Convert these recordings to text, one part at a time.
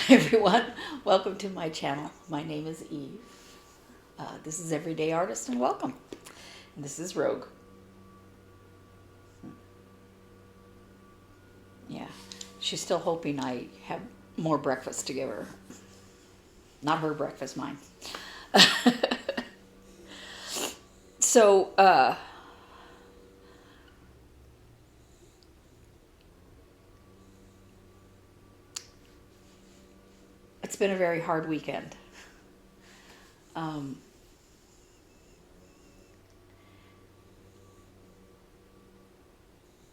Hi everyone, welcome to my channel. My name is Eve. This is Everyday Artist and welcome. And this is Rogue. Yeah, she's still hoping I have more breakfast to give her. Not her breakfast, mine. So, it's been a very hard weekend.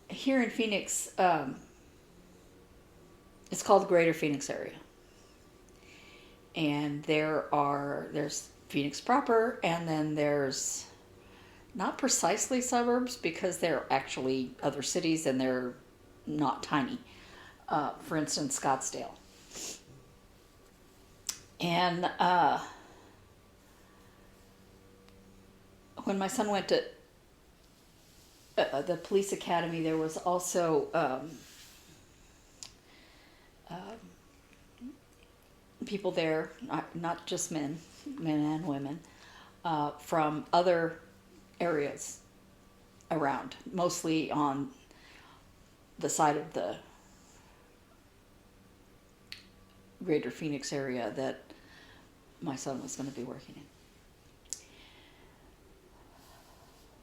Here in Phoenix, it's called the Greater Phoenix area. And there's Phoenix proper, and then there's not precisely suburbs because they're actually other cities and they're not tiny. For instance, Scottsdale. And when my son went to the police academy, there was also people there, not just men and women, from other areas around, mostly on the side of the Greater Phoenix area that my son was going to be working in.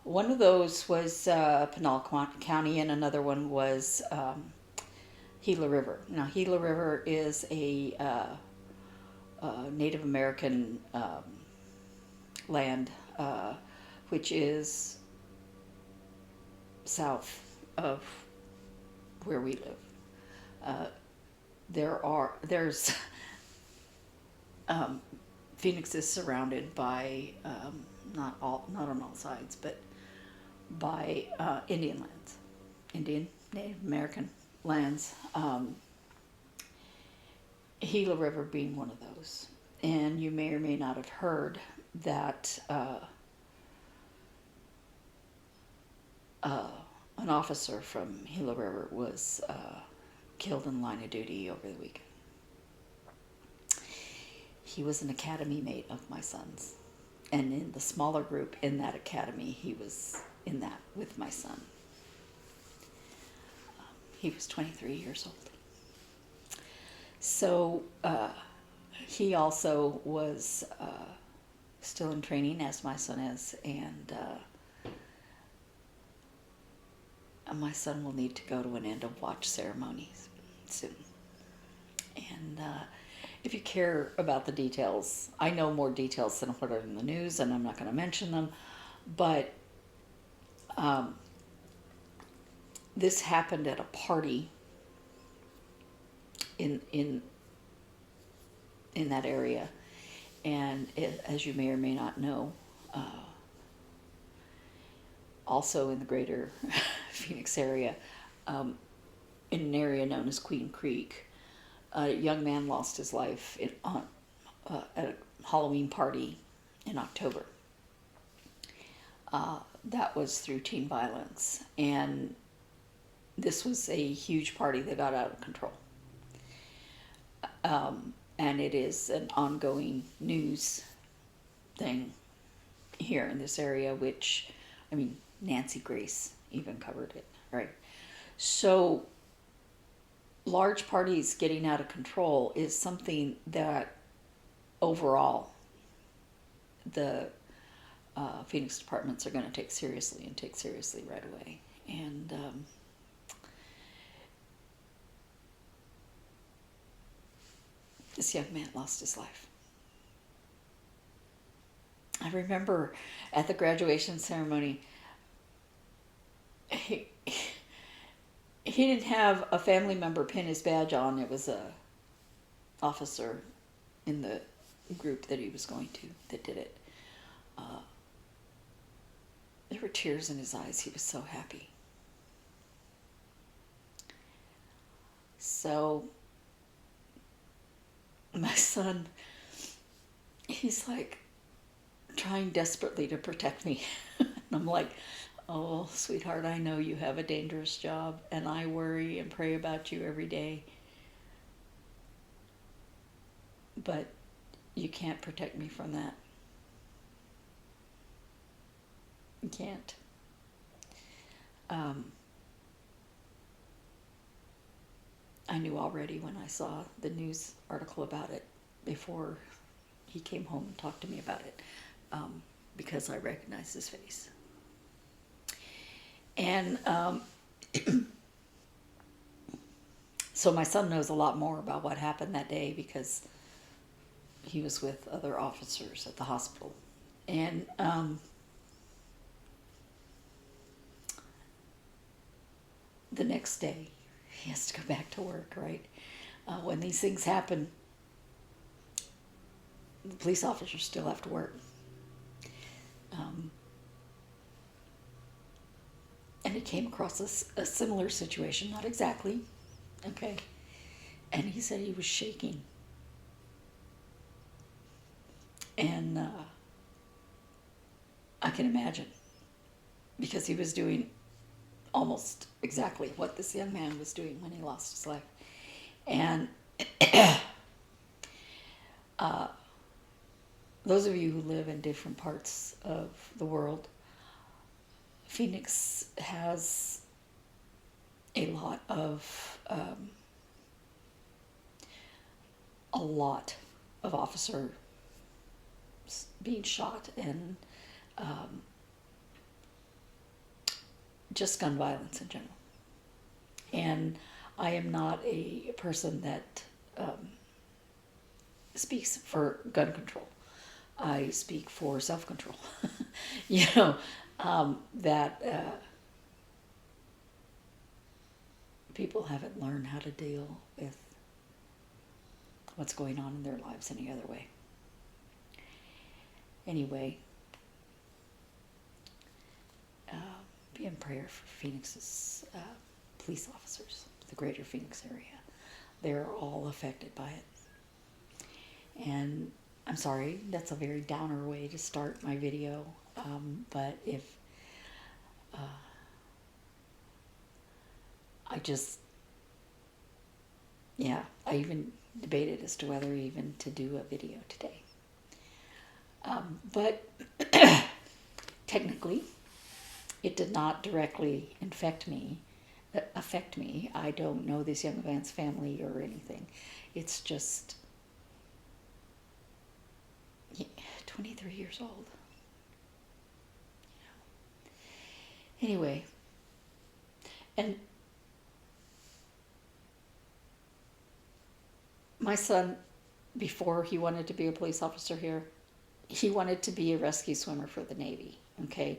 One of those was Pinal County, and another one was Gila River. Now, Gila River is a Native American land, which is south of where we live. There's Phoenix is surrounded by not on all sides, but by Indian lands, Indian Native American lands. Gila River being one of those, and you may or may not have heard that an officer from Gila River was killed in the line of duty over the weekend. He was an academy mate of my son's, and in the smaller group in that academy, he was in that with my son. He was 23 years old. So he also was still in training, as my son is, and my son will need to go to an end-of-watch ceremony soon. And if you care about the details, I know more details than what are in the news, and I'm not going to mention them, but this happened at a party in that area, and as you may or may not know, also in the Greater Phoenix area, in an area known as Queen Creek, a young man lost his life at a Halloween party in October. That was through teen violence, and this was a huge party that got out of control. And it is an ongoing news thing here in this area, which, I mean, Nancy Grace even covered it, right? So large parties getting out of control is something that overall the Phoenix departments are going to take seriously, and take seriously right away. And this young man lost his life. I remember at the graduation ceremony, he didn't have a family member pin his badge on. It was a officer in the group that he was going to that did it. There were tears in his eyes. He was so happy. So my son, he's like trying desperately to protect me. And I'm like, oh, sweetheart, I know you have a dangerous job, and I worry and pray about you every day. but you can't protect me from that. You can't. I knew already when I saw the news article about it before he came home and talked to me about it, because I recognized his face. And so my son knows a lot more about what happened that day because he was with other officers at the hospital. And the next day, he has to go back to work, right? When these things happen, the police officers still have to work. And he came across a similar situation, not exactly, okay? And he said he was shaking. And I can imagine, because he was doing almost exactly what this young man was doing when he lost his life. And those of you who live in different parts of the world, Phoenix has a lot of officers being shot and just gun violence in general. And I am not a person that speaks for gun control. I speak for self-control. You know, that people haven't learned how to deal with what's going on in their lives any other way. Anyway, be in prayer for Phoenix's police officers, the greater Phoenix area. They're all affected by it. And I'm sorry, that's a very downer way to start my video, but if I even debated as to whether even to do a video today. But technically, it did not directly affect me. I don't know this young man's family or anything. It's just 23 years old. Anyway, and my son, before he wanted to be a police officer here, he wanted to be a rescue swimmer for the Navy, okay?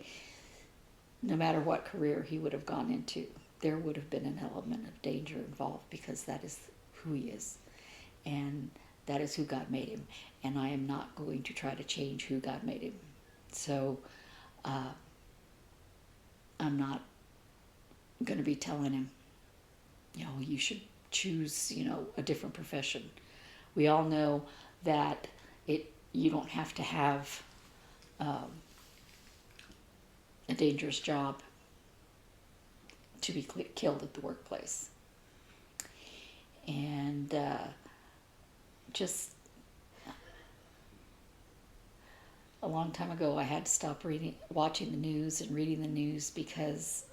No matter what career he would have gone into, there would have been an element of danger involved because that is who he is. And that is who God made him. And I am not going to try to change who God made him. So I'm not going to be telling him, you should choose, a different profession. We all know that you don't have to have a dangerous job to be killed at the workplace. And just a long time ago, I had to stop watching the news and reading the news because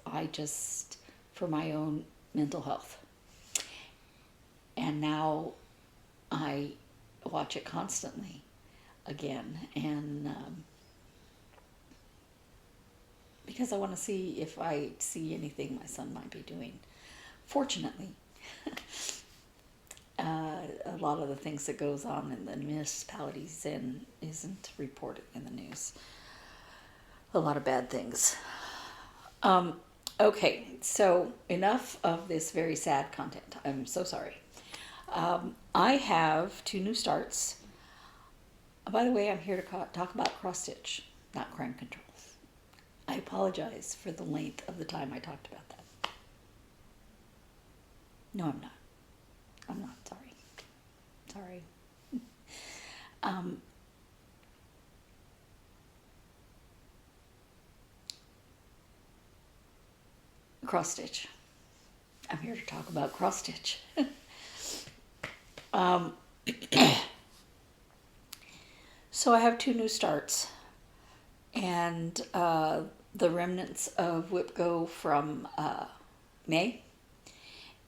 for my own mental health. And now I watch it constantly again, and because I want to see if I see anything my son might be doing. Fortunately, a lot of the things that goes on in the municipalities isn't reported in the news. A lot of bad things. Okay, so enough of this very sad content. I'm so sorry. I have 2 new starts. By the way, I'm here to talk about cross-stitch, not crime control. I apologize for the length of the time I talked about that. No, I'm not. I'm not, sorry. Sorry. Cross-stitch. I'm here to talk about cross-stitch. So I have 2 new starts, and the remnants of Whip Go from May,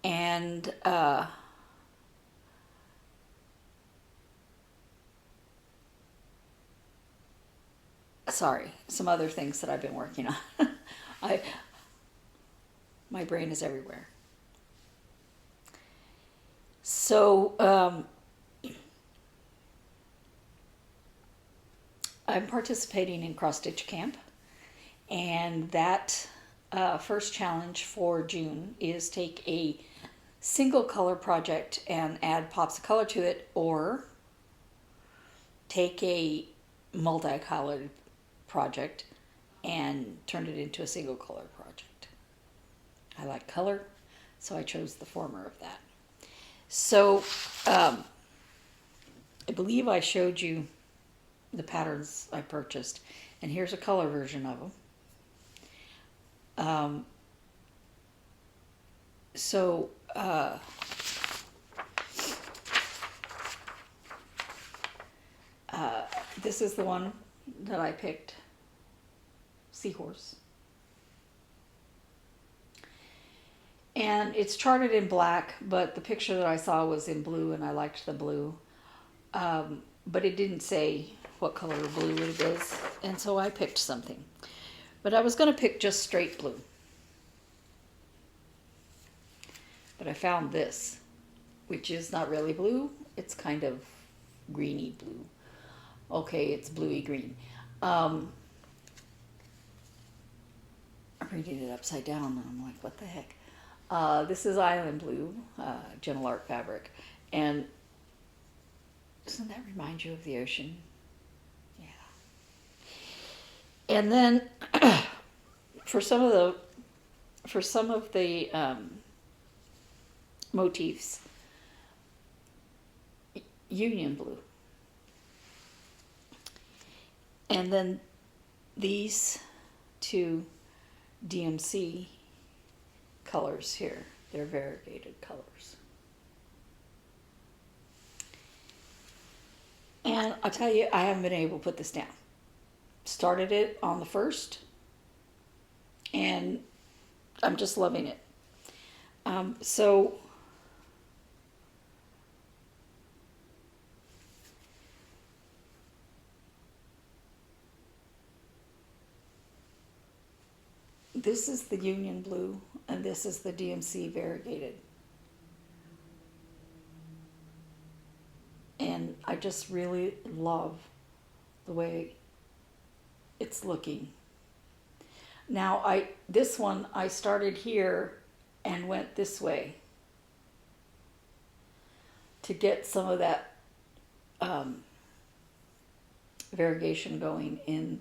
and sorry, some other things that I've been working on. My brain is everywhere. So I'm participating in CrossStitchCamp, and that first challenge for June is take a single color project and add pops of color to it, or take a multicolored project and turn it into a single color project. I like color, so I chose the former of that. So I believe I showed you the patterns I purchased, and here's a color version of them. This is the one that I picked, Seahorse. And it's charted in black, but the picture that I saw was in blue, and I liked the blue. But it didn't say what color of blue it is, and so I picked something. But I was going to pick just straight blue. But I found this, which is not really blue. It's kind of greeny blue. Okay, it's bluey green. I'm reading it upside down, and I'm like, what the heck? This is Island Blue, Gentle Art fabric. And doesn't that remind you of the ocean? Yeah. And then for some of the motifs, Union Blue. And then these 2 DMC colors here, they're variegated colors. And I'll tell you, I haven't been able to put this down. Started it on the 1st, and I'm just loving it. So this is the Union Blue, and this is the DMC variegated. And I just really love the way it's looking. Now, this one, I started here and went this way to get some of that variegation going in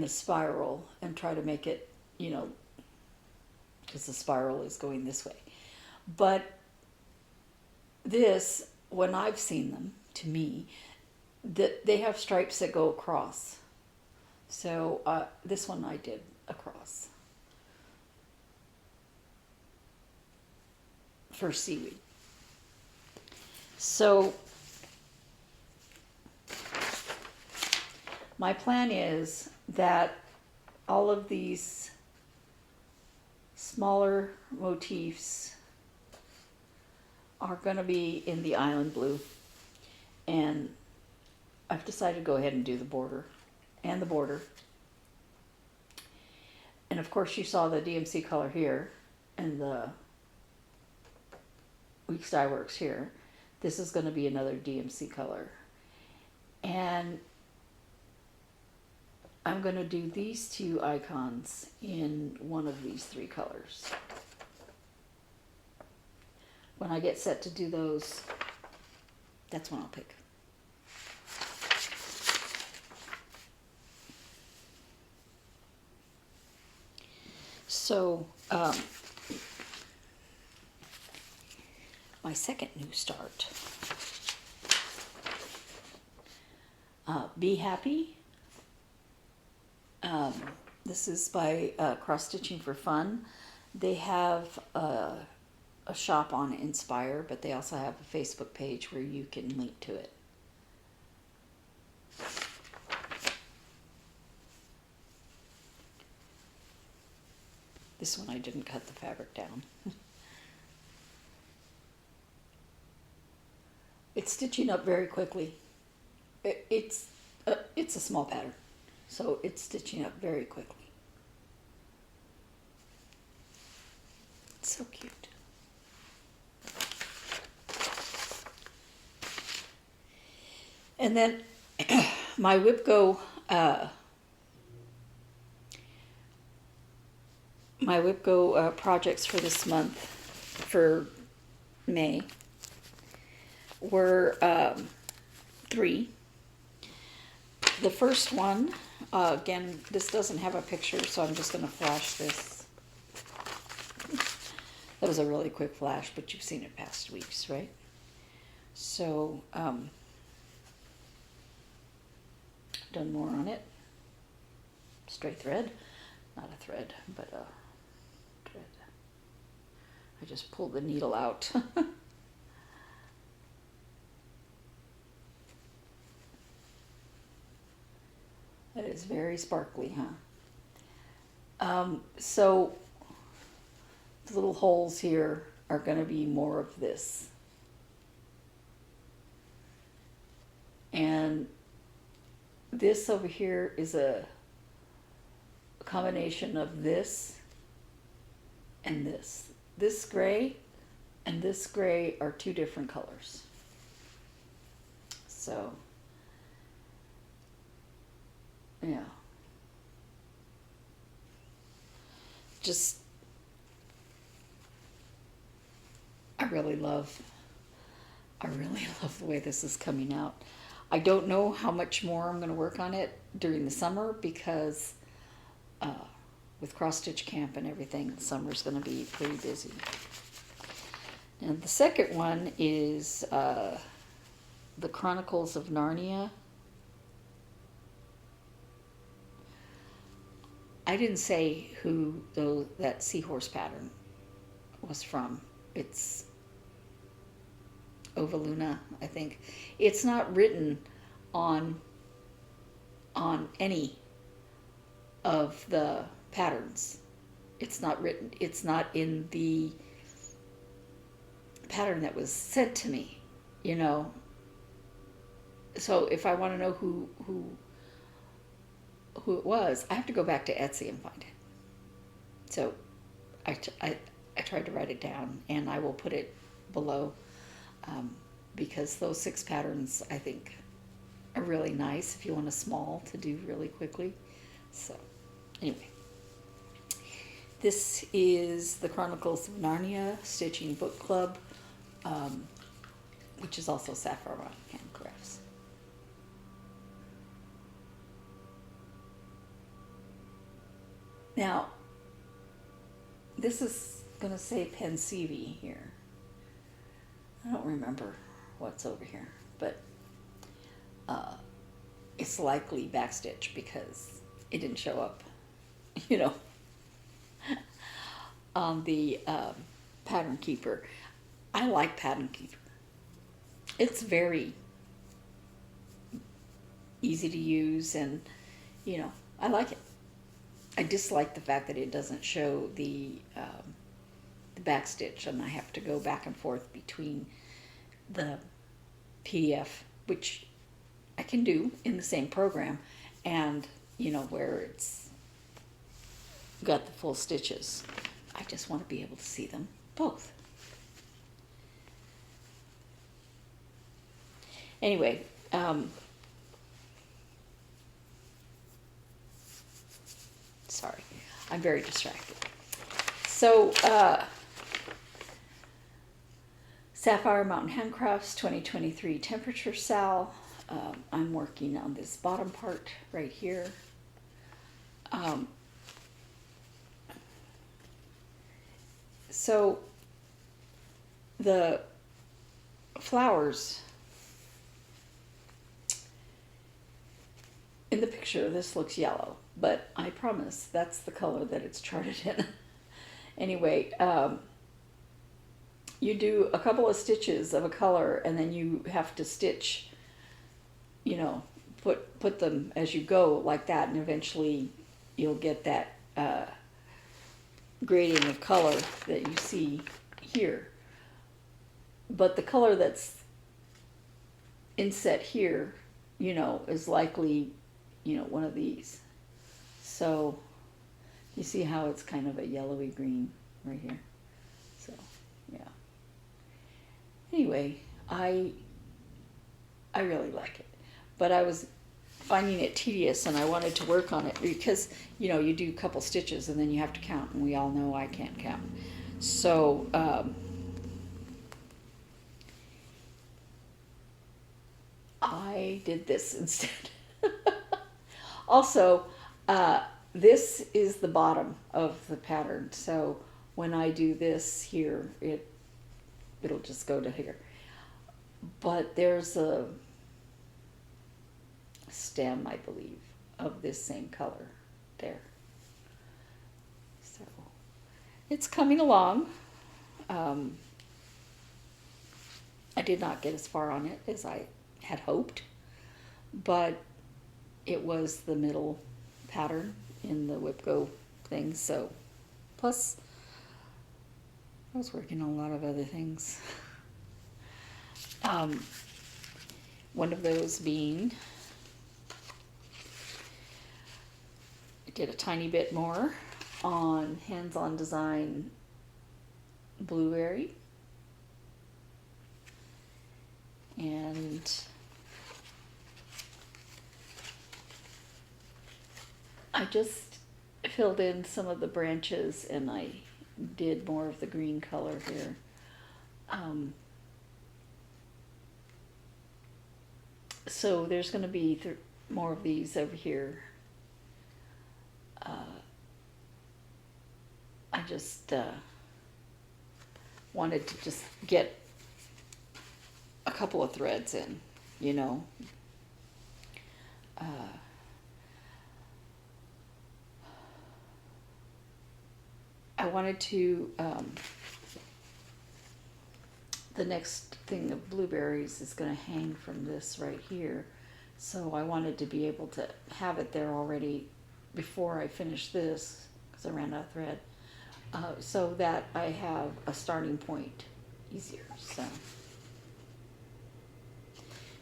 the spiral, and try to make it, because the spiral is going this way. But this, when I've seen them, to me, they have stripes that go across. So this one I did across for seaweed. So my plan is that all of these smaller motifs are going to be in the Island Blue, and I've decided to go ahead and do the border and the border. And of course you saw the DMC color here and the Weeks Dye Works here. This is going to be another DMC color, and I'm going to do these 2 icons in one of these 3 colors. When I get set to do those, that's when I'll pick. So, my second new start. Be Happy. This is by CrossStitchingForFun. They have a shop on Inspire, but they also have a Facebook page where you can link to it. This one I didn't cut the fabric down. It's stitching up very quickly. It's a small pattern, so it's stitching up very quickly. It's so cute. And then my WhipGo projects for this month, for May, were 3. The first one, again, this doesn't have a picture, so I'm just going to flash this. That was a really quick flash, but you've seen it past weeks, right? So, done more on it. Straight thread, not a thread, but a thread. I just pulled the needle out. That is very sparkly, huh? So the little holes here are going to be more of this. And this over here is a combination of this and this. This gray and this gray are 2 different colors. So, yeah. Just, I really love the way this is coming out. I don't know how much more I'm going to work on it during the summer because with CrossStitchCamp and everything, the summer's going to be pretty busy. And the second one is the Chronicles of Narnia. I didn't say who that Seahorse pattern was from. It's Ovaluna, I think. It's not written on any of the patterns. It's not written. It's not in the pattern that was sent to me, you know. So if I want to know who it was, I have to go back to Etsy and find it. So I tried to write it down, and I will put it below. Because those 6 patterns, I think, are really nice if you want a small to do really quickly. So, anyway. This is the Chronicles of Narnia Stitching Book Club, which is also Sapphire Handcrafts. Now, this is going to say Pensivi here. I don't remember what's over here, but it's likely backstitch because it didn't show up, you know, on the Pattern Keeper. I like Pattern Keeper. It's very easy to use, and, you know, I like it. I dislike the fact that it doesn't show the backstitch, and I have to go back and forth between the PDF, which I can do in the same program, and, you know, where it's got the full stitches. I just want to be able to see them both. Anyway, sorry, I'm very distracted. So, Sapphire Mountain Handcrafts 2023 Temperature Sal. I'm working on this bottom part right here. So the flowers in the picture, this looks yellow, but I promise that's the color that it's charted in. Anyway, you do a couple of stitches of a color, and then you have to stitch, you know, put them as you go like that, and eventually you'll get that grading of color that you see here. But the color that's inset here, you know, is likely, you know, one of these. So you see how it's kind of a yellowy green right here. So yeah. Anyway, I really like it, but I was finding it tedious and I wanted to work on it because, you know, you do a couple stitches and then you have to count, and we all know I can't count. So I did this instead. Also, this is the bottom of the pattern, so when I do this here, it'll just go to here. But there's a stem, I believe, of this same color there. So it's coming along. I did not get as far on it as I had hoped, but it was the middle pattern in the WhipGo thing. So plus I was working on a lot of other things. One of those being, I did a tiny bit more on Hands-On Design Blueberry, and I just filled in some of the branches and I did more of the green color here. So there's going to be more of these over here. I just wanted to just get a couple of threads in, you know. I wanted to, the next thing of blueberries is going to hang from this right here. So I wanted to be able to have it there already before I finish this, because I ran out of thread, so that I have a starting point easier. So,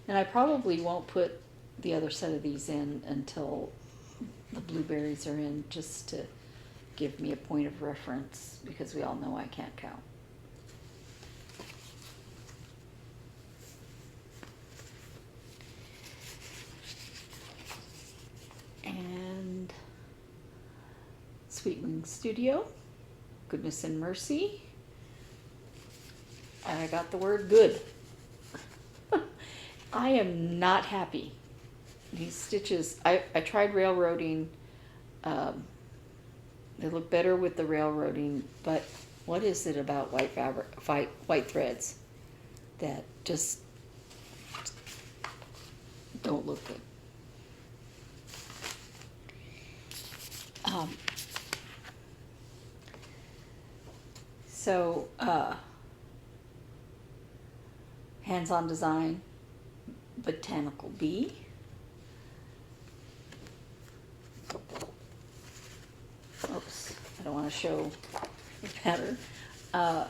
and I probably won't put the other set of these in until the blueberries are in, just to give me a point of reference, because we all know I can't count. And Sweet Wing Studio, Goodness and Mercy. I got the word good. I am not happy. These stitches, I tried railroading. They look better with the railroading, but what is it about white fabric, white threads that just don't look good? So, Hands-On Design, Botanical Bee. Oops, I don't want to show the pattern. I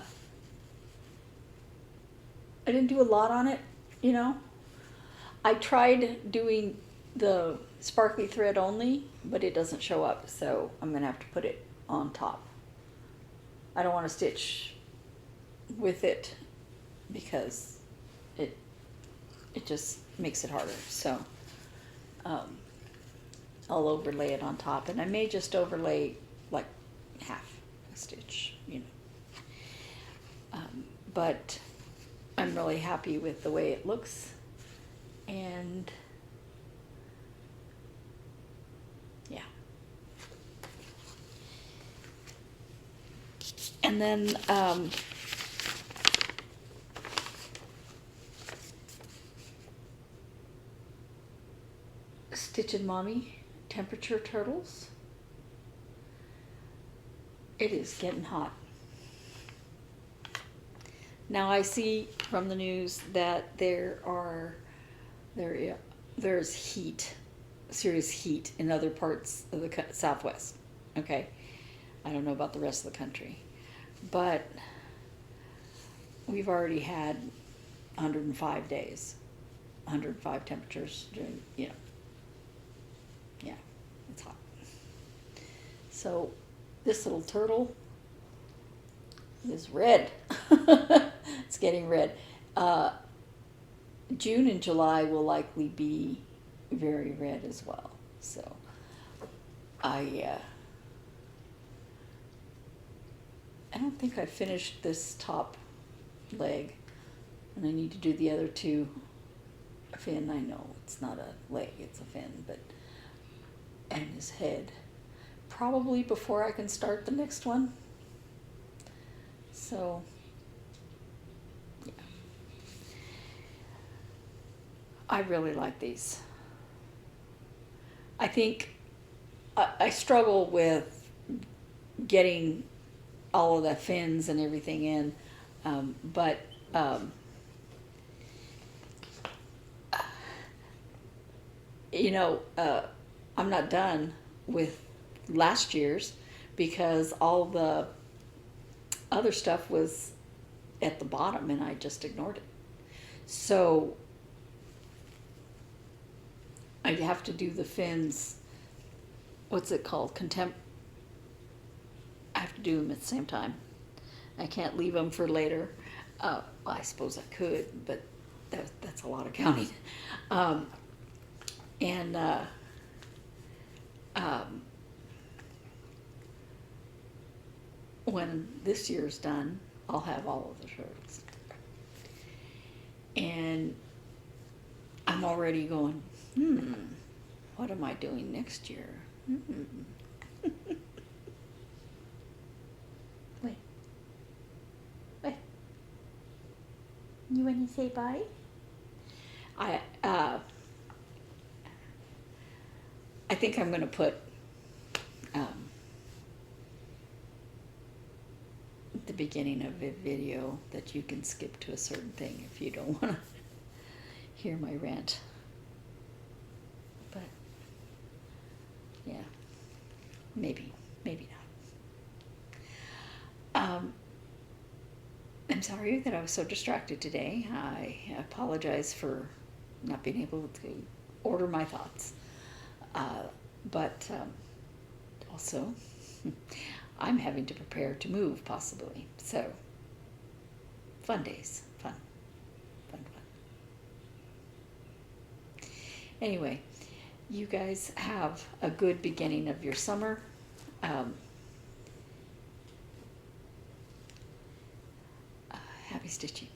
didn't do a lot on it, you know. I tried doing the sparkly thread only, but it doesn't show up, so I'm going to have to put it on top. I don't want to stitch with it because it just makes it harder. So I'll overlay it on top, and I may just overlay like half a stitch, you know. But I'm really happy with the way it looks, and yeah. And then Stitchin' Mommy Temperature Turtles. It is getting hot. Now I see from the news that there's heat, serious heat in other parts of the Southwest. Okay, I don't know about the rest of the country. But we've already had 105 days, 105 temperatures during, yeah, it's hot. So this little turtle is red. It's getting red. June and July will likely be very red as well. So I don't think I finished this top leg, and I need to do the other two fin. I know it's not a leg, it's a fin, but, and his head, probably before I can start the next one. So yeah, I really like these. I think I struggle with getting all of the fins and everything in, but you know, I'm not done with last year's because all the other stuff was at the bottom and I just ignored it. So I have to do the fins, what's it called, I have to do them at the same time. I can't leave them for later. Well, I suppose I could, but that's a lot of counting. When this year's done, I'll have all of the shirts. And I'm already going, what am I doing next year? Wait. You want to say bye? I think I'm going to put the beginning of a video that you can skip to a certain thing if you don't want to hear my rant. But yeah, maybe not. I'm sorry that I was so distracted today. I apologize for not being able to order my thoughts. But also, I'm having to prepare to move, possibly. So, fun days. Fun. Anyway, you guys have a good beginning of your summer. Happy stitching.